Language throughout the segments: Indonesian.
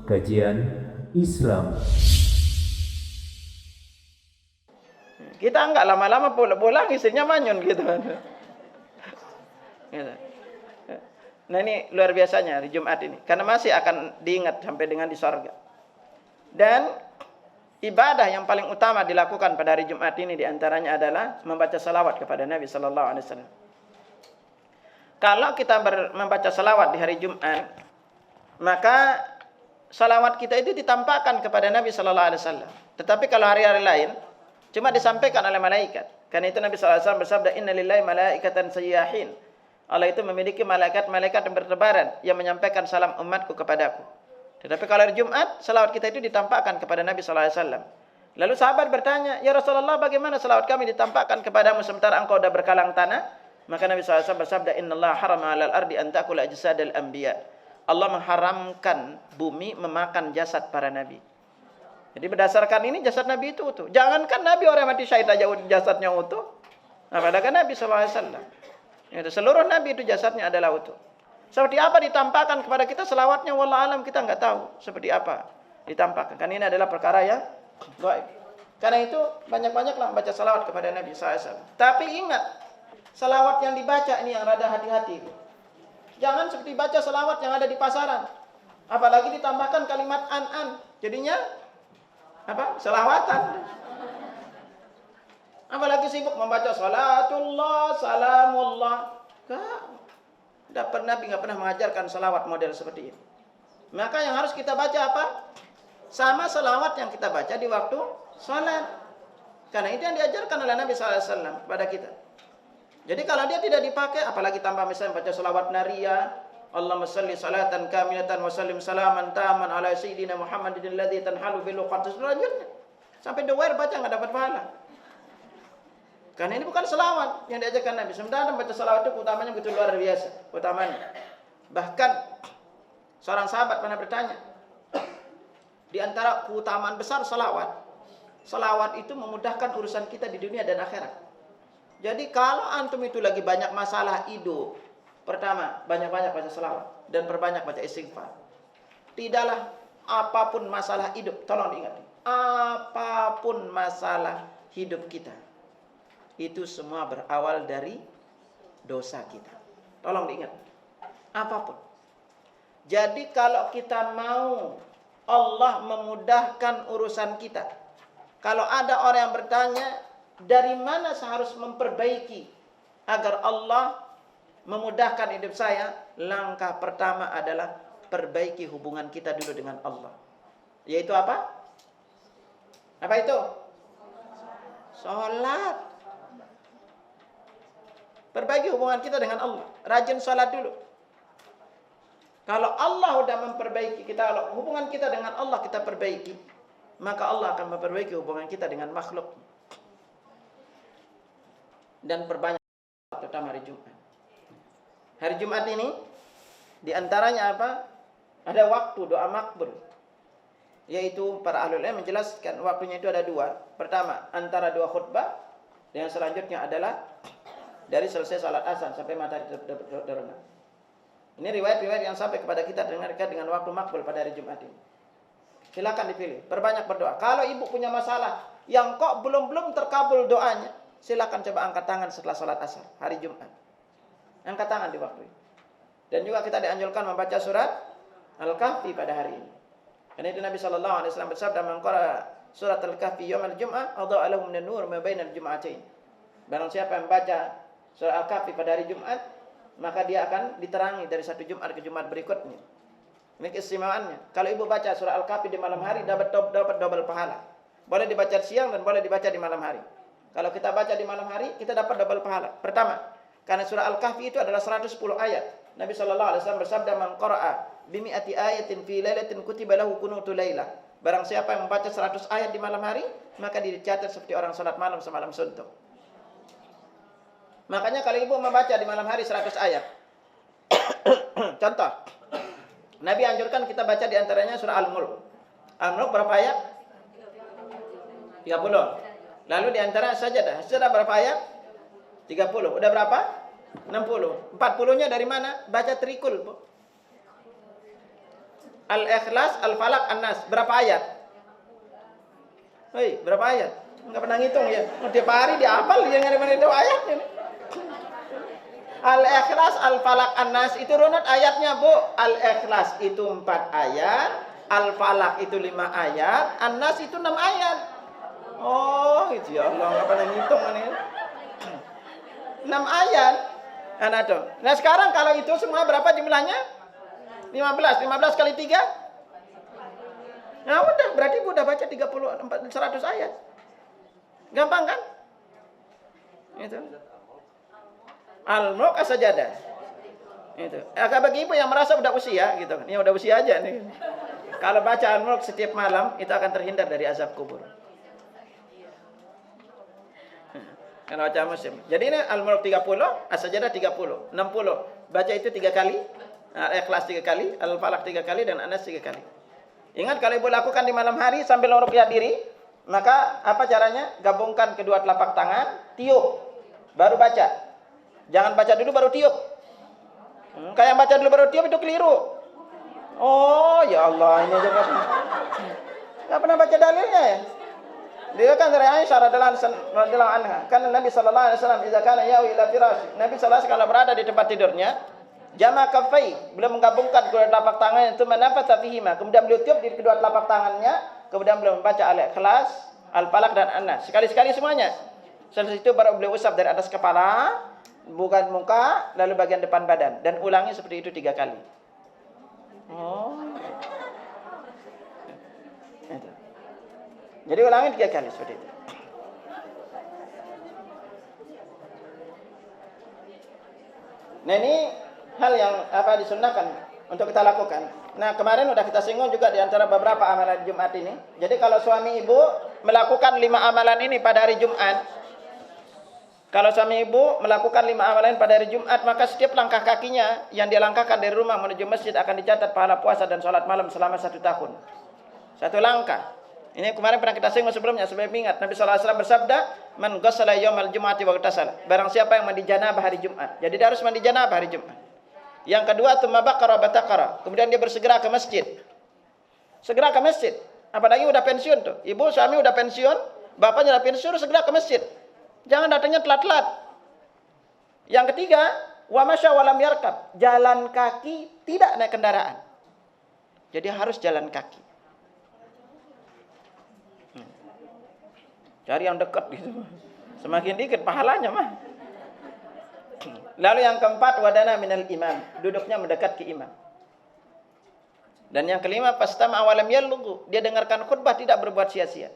Kajian Islam. Kita enggak lama-lama pulang istrinya manyun gitu. Nah ini luar biasanya hari Jumat ini. Karena masih akan diingat sampai dengan di sorga. Dan ibadah yang paling utama dilakukan pada hari Jumat ini diantaranya adalah membaca salawat kepada Nabi Sallallahu Alaihi Wasallam. Kalau kita membaca salawat di hari Jumat, maka salawat kita itu ditampakkan kepada Nabi Sallallahu Alaihi Wasallam. Tetapi kalau hari-hari lain, cuma disampaikan oleh malaikat. Karena itu Nabi Sallallahu Alaihi Wasallam bersabda, Inna lillahi malaikatan sayyahin. Allah itu memiliki malaikat-malaikat yang bertebaran yang menyampaikan salam umatku kepadaku. Tetapi kalau hari Jumat, salawat kita itu ditampakkan kepada Nabi Sallallahu Alaihi Wasallam. Lalu sahabat bertanya, Ya Rasulullah, bagaimana salawat kami ditampakkan kepadamu sementara engkau sudah berkalang tanah? Maka Nabi SAW bersabda, Innallaha harama 'alal ardi an ta'kula ajsadal anbiya. Allah mengharamkan bumi memakan jasad para nabi. Jadi berdasarkan ini jasad Nabi itu utuh. Jangankan Nabi orang mati syahid aja jasadnya utuh. Nah, padahal Nabi SAW. Itu seluruh Nabi itu jasadnya adalah utuh. Seperti apa ditampakkan kepada kita selawatnya, wallah alam kita nggak tahu seperti apa ditampakkan. Karena ini adalah perkara yang gaib. Karena itu banyak-banyaklah baca salawat kepada Nabi SAW. Tapi ingat, salawat yang dibaca ini yang rada hati-hati. Jangan seperti baca salawat yang ada di pasaran. Apalagi ditambahkan kalimat an-an. Jadinya apa? Selawatan. Apalagi sibuk membaca salatullah, salamullah. Nabi nggak pernah mengajarkan salawat model seperti ini. Maka yang harus kita baca apa? Sama salawat yang kita baca di waktu salat. Karena itu yang diajarkan oleh Nabi SAW kepada kita. Jadi kalau dia tidak dipakai, apalagi tambah misalnya baca salawat nariyah, Allahumma salli salatan kamilatan wa sallim salaman taman ala sayyidina Muhammadin alladzi tanhalu bil uqatis, selanjutnya sampai doer baca nggak dapat pahala. Karena ini bukan salawat yang diajarkan Nabi. Sementara membaca salawat itu utamanya begitu luar biasa, utamanya. Bahkan seorang sahabat pernah bertanya, di antara keutamaan besar salawat, salawat itu memudahkan urusan kita di dunia dan akhirat. Jadi kalau antum itu lagi banyak masalah hidup, pertama, banyak-banyak baca selawat dan perbanyak baca istighfar. Tidaklah apapun masalah hidup, tolong diingat, apapun masalah hidup kita, itu semua berawal dari dosa kita. Tolong diingat, apapun. Jadi kalau kita mau Allah memudahkan urusan kita, kalau ada orang yang bertanya, dari mana saya harus memperbaiki agar Allah memudahkan hidup saya? Langkah pertama adalah perbaiki hubungan kita dulu dengan Allah. Yaitu apa? Apa itu? Salat. Perbaiki hubungan kita dengan Allah. Rajin salat dulu. Kalau Allah sudah memperbaiki kita, kalau hubungan kita dengan Allah kita perbaiki, maka Allah akan memperbaiki hubungan kita dengan makhluk. Dan perbanyak terutama hari Jumat. Hari Jumat ini diantaranya apa? Ada waktu doa makbul. Yaitu para ahlul ilm menjelaskan waktunya itu ada dua. Pertama, antara dua khutbah. Dan yang selanjutnya adalah dari selesai salat asar sampai matahari terbenam. Ini riwayat-riwayat yang sampai kepada kita dengarkan dengan waktu makbul pada hari Jumat ini. Silakan dipilih. Perbanyak berdoa. Kalau ibu punya masalah yang kok belum terkabul doanya, silakan coba angkat tangan setelah salat asar hari Jumat. Angkat tangan di waktu itu. Dan juga kita dianjurkan membaca surat Al-Kahfi pada hari ini. Karena itu Nabi sallallahu alaihi wasallam bersabda, "Man qara surat Al-Kahfi yaumil Jum'ah, adha'a lahu minan nur ma bainal jum'atain." Barang siapa yang baca surat Al-Kahfi pada hari Jumat, maka dia akan diterangi dari satu Jumat ke Jumat berikutnya. Ini keistimewaannya. Kalau ibu baca surat Al-Kahfi di malam hari dapat double pahala. Boleh dibaca siang dan boleh dibaca di malam hari. Kalau kita baca di malam hari, kita dapat double pahala. Pertama, karena surah Al-Kahfi itu adalah 110 ayat. Nabi SAW bersabda, "Man qara'a bimi'ati ayatin fi lailatin kutiba lahu qunutul lailah." Barang siapa yang membaca 100 ayat di malam hari, maka dicatat seperti orang salat malam semalam suntuk. Makanya kalau ibu membaca di malam hari 100 ayat. Contoh, Nabi anjurkan kita baca di antaranya surah Al-Mulk. Al-Mulk berapa ayat? 30. Lalu di antara sajadah berapa ayat? 30. Udah berapa? 60. 40-nya dari mana? Baca trikul, Bu. Al-Ikhlas, Al-Falaq, An-Nas. Berapa ayat? Hei, berapa ayat? Enggak pernah ngitung ya. Tiap hari dia hafal dia ngene itu ayatnya. Al-Ikhlas, Al-Falaq, An-Nas itu runut ayatnya, Bu. Al-Ikhlas itu 4 ayat, Al-Falaq itu 5 ayat, An-Nas itu 6 ayat. Oh, gitu ya Allah, enggak pernah ngitung ini. 6 ayat. Nah, sekarang kalau itu semua berapa jumlahnya? 15 kali 3. Nah, udah berarti udah baca 100 ayat. Gampang kan? Itu. Al-Mulk As-Sajadah. Itu. Bagi ibu yang merasa udah usia gitu. Ini udah usia aja nih. Kalau baca Al-Mulk setiap malam itu akan terhindar dari azab kubur. Kalau baca musim. Jadi ini Al-Mulk 30, As-Sajadah 30, 60. Baca itu 3 kali. Al-Ikhlas 3 kali, Al-Falaq 3 kali, dan An-Nas 3 kali. Ingat kalau ibu lakukan di malam hari sambil meruqyah diri, maka apa caranya? Gabungkan kedua telapak tangan, tiup, baru baca. Jangan baca dulu baru tiup. Kayak yang baca dulu baru tiup itu keliru. Oh ya Allah, ini aja nggak pernah baca dalilnya ya. Dia kan dari Aisyah radhiyallahu anha, kan Nabi sallallahu alaihi wasallam idza kana yawi ila firash. Nabi sallallahu alaihi wasallam berada di tempat tidurnya, jama kaffai, beliau menggabungkan kedua telapak tangan itu menafasa fihima. Kemudian beliau tiup di kedua telapak tangannya, kemudian beliau membaca Al-Ikhlas, Al-Falaq dan An-Nas. Sekali-sekali semuanya. Setelah itu baru beliau usap dari atas kepala, bukan muka, lalu bagian depan badan, dan ulangi seperti itu 3 kali. Oh. Itu. Jadi ulangi 3 kali seperti itu. Nah, ini hal yang disunnahkan untuk kita lakukan. Nah, kemarin udah kita singgung juga di antara beberapa amalan Jumat ini. Jadi kalau suami ibu melakukan 5 amalan ini pada hari Jumat, kalau suami ibu melakukan 5 amalan pada hari Jumat, maka setiap langkah kakinya yang dia langkahkan dari rumah menuju masjid akan dicatat pahala puasa dan sholat malam selama 1 tahun. 1 langkah. Ini kemarin pernah kita singgung sebelumnya, sebelum ingat. Nabi SAW bersabda, "Man ghassala yaumal jum'ati wa ightasala." Barang siapa yang mandi janabah hari Jumat. Jadi dia harus mandi janabah hari Jumat. Yang kedua, tsumma baqara batakara. Kemudian dia bersegera ke masjid. Segera ke masjid. Apalagi udah pensiun tuh. Ibu, suami udah pensiun, bapaknya udah pensiun, segera ke masjid. Jangan datangnya telat-telat. Yang ketiga, wa masya wa lam yarkab. Jalan kaki, tidak naik kendaraan. Jadi harus jalan kaki. Cari yang dekat gitu. Semakin dikit pahalanya mah. Lalu yang keempat, wadana minal imam. Duduknya mendekat ke imam. Dan yang kelima, pastama awalam yalughu. Dia dengarkan khutbah, tidak berbuat sia-sia.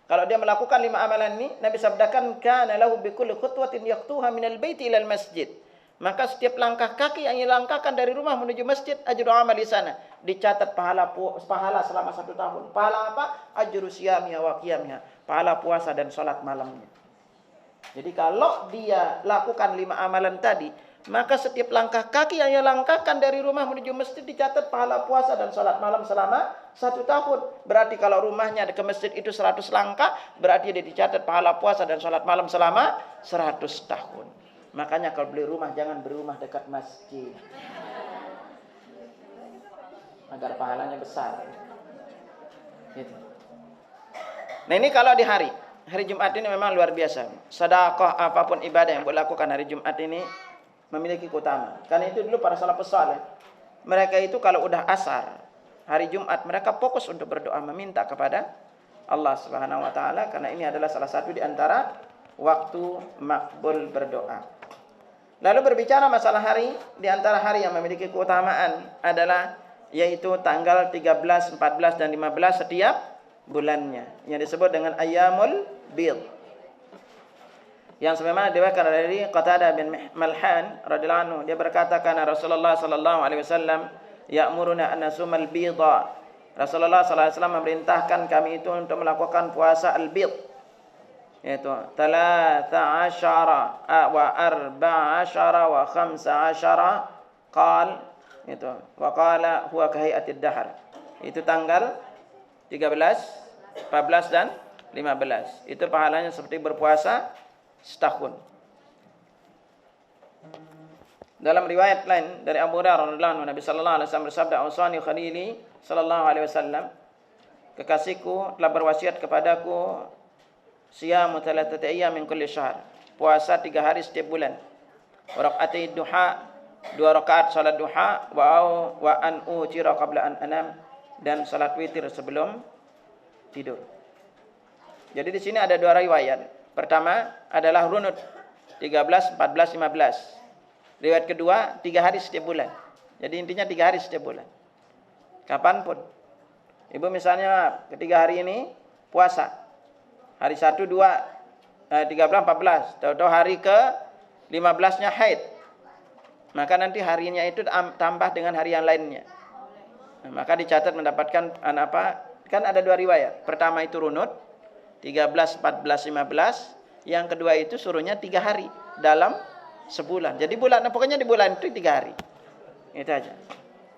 Kalau dia melakukan 5 amalan ini, Nabi sabdakan, kana lahu bikulli khutwatin yaqtuha minal baiti ilal masjid. Maka setiap langkah kaki yang dilangkahkan dari rumah menuju masjid, ajru amal di sana. Dicatat pahala selama 1 tahun. Pahala apa? Ajru siyamiha wa qiyamiha. Pahala puasa dan sholat malamnya. Jadi kalau dia lakukan 5 amalan tadi, maka setiap langkah kaki yang dia langkahkan dari rumah menuju masjid dicatat pahala puasa dan sholat malam selama 1 tahun. Berarti kalau rumahnya ke masjid itu 100 langkah, berarti dia dicatat pahala puasa dan sholat malam selama 100 tahun. Makanya kalau beli rumah jangan beli rumah dekat masjid, agar pahalanya besar. Gitu. Nah, ini kalau di hari Jumat ini memang luar biasa. Sedekah apapun ibadah yang boleh lakukan hari Jumat ini memiliki keutamaan. Karena itu dulu para salafus saleh, mereka itu kalau udah asar hari Jumat, mereka fokus untuk berdoa meminta kepada Allah Subhanahu wa taala, karena ini adalah salah satu di antara waktu makbul berdoa. Lalu berbicara masalah hari, di antara hari yang memiliki keutamaan adalah yaitu tanggal 13, 14 dan 15 setiap bulannya, yang disebut dengan Ayyamul Bid. Yang sebagaimana diriwayatkan dari Qatadah bin Malhan radhiyallahu anhu, dia berkata, kana Rasulullah sallallahu alaihi wasallam ya'muruna an nasumal bidha. Rasulullah sallallahu alaihi wasallam memerintahkan kami itu untuk melakukan puasa al-bid, yaitu 13 wa 14 wa 15 qal, itu wa qala huwa kahiyatid dahr. Itu tanggal 13, 14 dan 15. Itu pahalanya seperti berpuasa setahun. Dalam riwayat lain dari Abu Hurairah radhiyallahu anhu, Nabi sallallahu alaihi wasallam bersabda, "Ausani khalili sallallahu alaihi wasallam, kekasihku telah berwasiat kepadaku siyamu thalathati ayyam min kulli syahr, puasa 3 hari setiap bulan. Wa raq'ati duha, 2 rakaat salat duha, wa an utira qabla an anam, dan salat witir sebelum tidur." Jadi di sini ada 2 riwayat. Pertama adalah runut 13, 14, 15. Riwayat kedua 3 hari setiap bulan. Jadi intinya 3 hari setiap bulan. Kapanpun. Ibu misalnya ketiga hari ini puasa. Hari 1, 2, 13, 14. Tahu-tahu hari ke 15-nya haid. Maka nanti harinya itu tambah dengan hari yang lainnya. Nah, maka dicatat mendapatkan apa? Kan ada 2 riwayat. Pertama itu runut 13, 14, 15. Yang kedua itu suruhnya 3 hari dalam sebulan. Jadi pokoknya di bulan itu 3 hari. Itu aja.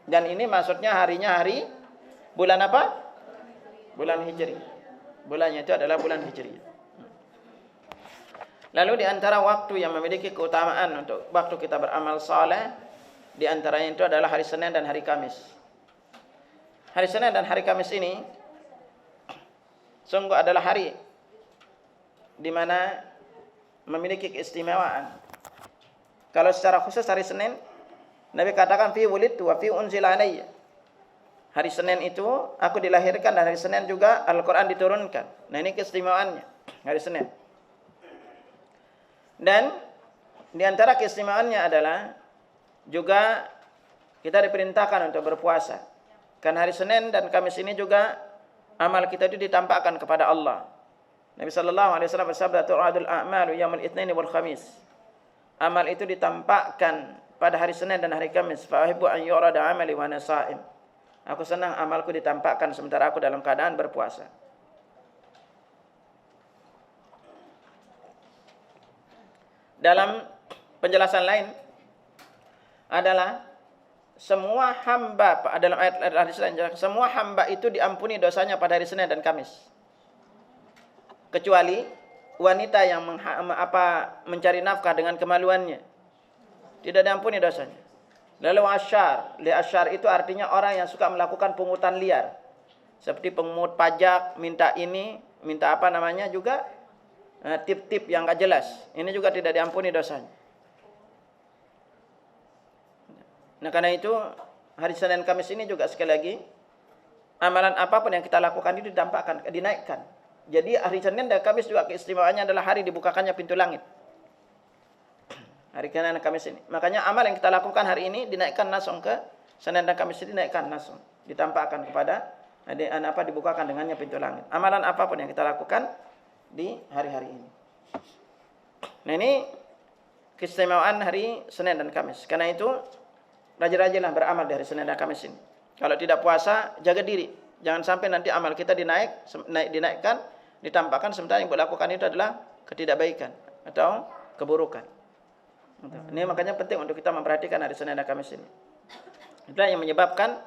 Dan ini maksudnya harinya hari bulan apa? Bulan Hijri. Bulannya itu adalah bulan Hijri. Lalu di antara waktu yang memiliki keutamaan untuk waktu kita beramal saleh, di antaranya itu adalah hari Senin dan hari Kamis. Hari Senin dan hari Kamis ini sungguh adalah hari di mana memiliki keistimewaan. Kalau secara khusus hari Senin, Nabi katakan fi wulidtu wa fi unzila alayya. Hari Senin itu aku dilahirkan, dan hari Senin juga Al-Qur'an diturunkan. Nah, ini keistimewaannya hari Senin. Dan di antara keistimewaannya adalah juga kita diperintahkan untuk berpuasa. Karena hari Senin dan Kamis ini juga amal kita itu ditampakkan kepada Allah. Nabi sallallahu alaihi wasallam bersabda, "Tu'adul a'malu yaumul itsnaini wal khamis." Amal itu ditampakkan pada hari Senin dan hari Kamis. Fa uhibbu an yurada 'amali wa ana sha'im. Aku senang amalku ditampakkan sementara aku dalam keadaan berpuasa. Dalam penjelasan lain adalah semua hamba, dalam ayat hadis lain, semua hamba itu diampuni dosanya pada hari Senin dan Kamis. Kecuali wanita yang mencari nafkah dengan kemaluannya, tidak diampuni dosanya. Lalu asyar itu artinya orang yang suka melakukan pungutan liar, seperti pengut pajak, minta ini, minta apa namanya juga, tip-tip yang gak jelas. Ini juga tidak diampuni dosanya. Nah, karena itu hari Senin Kamis ini juga sekali lagi, amalan apapun yang kita lakukan itu ditampakkan, dinaikkan. Jadi hari Senin dan Kamis juga keistimewaannya adalah hari dibukakannya pintu langit. Hari Senin dan Kamis ini. Makanya amal yang kita lakukan hari ini dinaikkan langsung ke Senin dan Kamis ini, dinaikkan langsung, ditampakkan kepada dibukakan dengannya pintu langit. Amalan apapun yang kita lakukan di hari-hari ini. Nah, ini keistimewaan hari Senin dan Kamis. Karena itu rajin-rajinlah beramal di hari Senin dan Kamis ini. Kalau tidak puasa, jaga diri. Jangan sampai nanti amal kita dinaikkan, ditampakkan sementara yang dilakukan itu adalah ketidakbaikan atau keburukan. Ini makanya penting untuk kita memperhatikan hari Senin dan Kamis ini. Itulah yang menyebabkan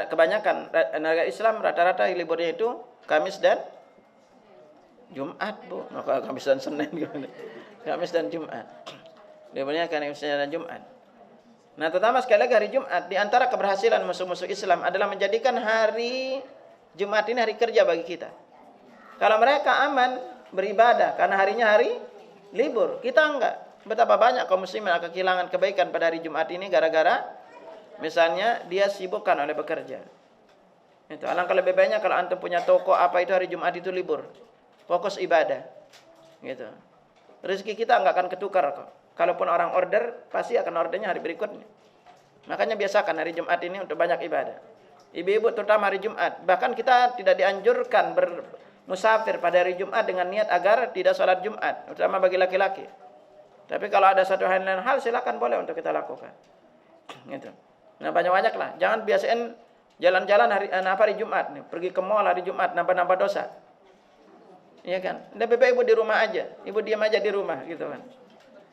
kebanyakan negara Islam rata-rata liburnya itu Kamis dan Jumat, Bu. Maka Kamis dan Senin gimana? Kamis dan Jumat. Liburnya Kamis dan Jumat. Nah, terutama sekali lagi hari Jumat, di antara keberhasilan musuh-musuh Islam adalah menjadikan hari Jumat ini hari kerja bagi kita. Kalau mereka aman beribadah karena harinya hari libur, kita enggak. Betapa banyak kaum muslimin akan kehilangan kebaikan pada hari Jumat ini gara-gara misalnya dia sibukkan oleh bekerja. Itu alangkah lebih baiknya kalau antum punya toko apa itu hari Jumat itu libur. Fokus ibadah. Gitu. Rezeki kita enggak akan ketukar kok. Kalaupun orang order, pasti akan ordernya hari berikutnya. Makanya biasakan hari Jumat ini untuk banyak ibadah. Ibu-ibu terutama hari Jumat. Bahkan kita tidak dianjurkan bermusafir pada hari Jumat dengan niat agar tidak sholat Jumat. Terutama bagi laki-laki. Tapi kalau ada satu hal lain hal, silakan boleh untuk kita lakukan. Gitu. Nah, banyak-banyak lah. Jangan biasain jalan-jalan hari Jumat. Nih. Pergi ke mall hari Jumat, nambah-nambah dosa. Iya kan? Lebih baik ibu di rumah aja. Ibu diam aja di rumah. Gitu kan.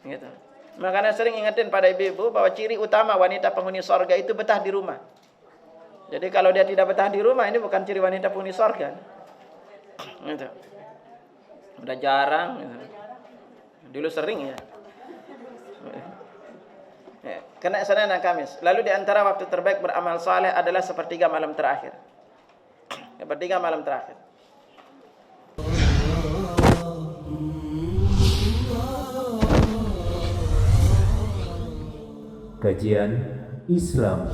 Gitu. Makanya sering ingetin pada ibu-ibu bahwa ciri utama wanita penghuni sorga itu betah di rumah. Jadi kalau dia tidak betah di rumah, ini bukan ciri wanita penghuni sorga. Gitu. Udah jarang. Gitu. Dulu sering ya. kena Senin dan Kamis. Lalu di antara waktu terbaik beramal saleh adalah sepertiga malam terakhir. Sepertiga malam terakhir. Kajian Islam.